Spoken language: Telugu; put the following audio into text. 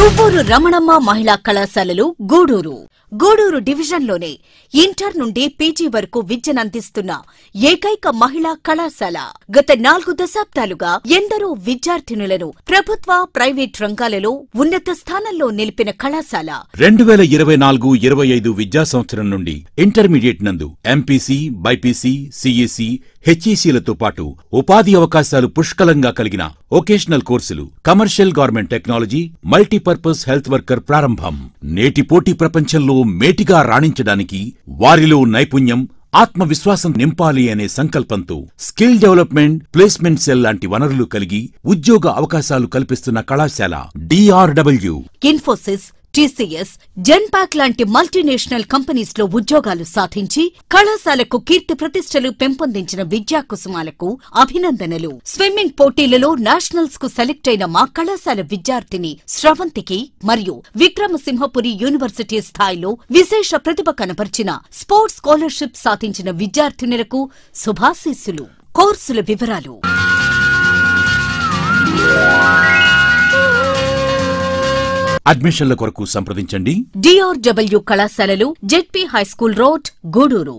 కొవ్వూరు రమణమ్మ మహిళా కళాశాలలు గూడూరు డివిజన్లోనే ఇంటర్ నుండి పీజీ వరకు విద్యనందిస్తున్న ఏకైక మహిళా కళాశాల. గత 4 దశాబ్దాలుగా ఎందరో విద్యార్థినులను ప్రభుత్వ, ప్రైవేట్ రంగాలలో ఉన్నత స్థానంలో నిలిపిన కళాశాల. 2024-25 విద్యా సంవత్సరం నుండి ఇంటర్మీడియట్ నందు ఎంపీసీ, బైపీసీ, సిఈసీ, హెచ్ఈసీలతో పాటు ఉపాధి అవకాశాలు పుష్కలంగా కలిగిన వొకేషనల్ కోర్సులు, commercial government technology, multipurpose health worker ప్రారంభం. నేటి పోటీ ప్రపంచంలో మేటిగా రాణించడానికి వారిలో నైపుణ్యం, ఆత్మవిశ్వాసం నింపాలి అనే సంకల్పంతో స్కిల్ డెవలప్మెంట్, ప్లేస్మెంట్ సెల్ లాంటి వనరులు కలిగి ఉద్యోగ అవకాశాలు కల్పిస్తున్న కళాశాల DRW. ఇన్ఫోసిస్, TCS, జెన్పాక్ లాంటి మల్టీనేషనల్ కంపెనీస్ లో ఉద్యోగాలు సాధించి కళాశాలకు కీర్తి ప్రతిష్టలు పెంపొందించిన విద్యా కుసుమాలకు అభినందనలు. స్విమ్మింగ్ పోటీలలో నేషనల్స్ కు సెలెక్ట్ అయిన మా కళాశాల విద్యార్థిని శ్రవంతికి మరియు విక్రమసింహపురి యూనివర్సిటీ స్థాయిలో విశేష ప్రతిభ కనపరిచిన స్పోర్ట్స్ స్కాలర్షిప్ సాధించిన విద్యార్థినులకు శుభాశీస్సులు. కోర్సుల వివరాలు: అడ్మిషన్ల కొరకు సంప్రదించండి. DRW కళాశాలలు, జెడ్పీ హైస్కూల్ రోడ్, గూడూరు.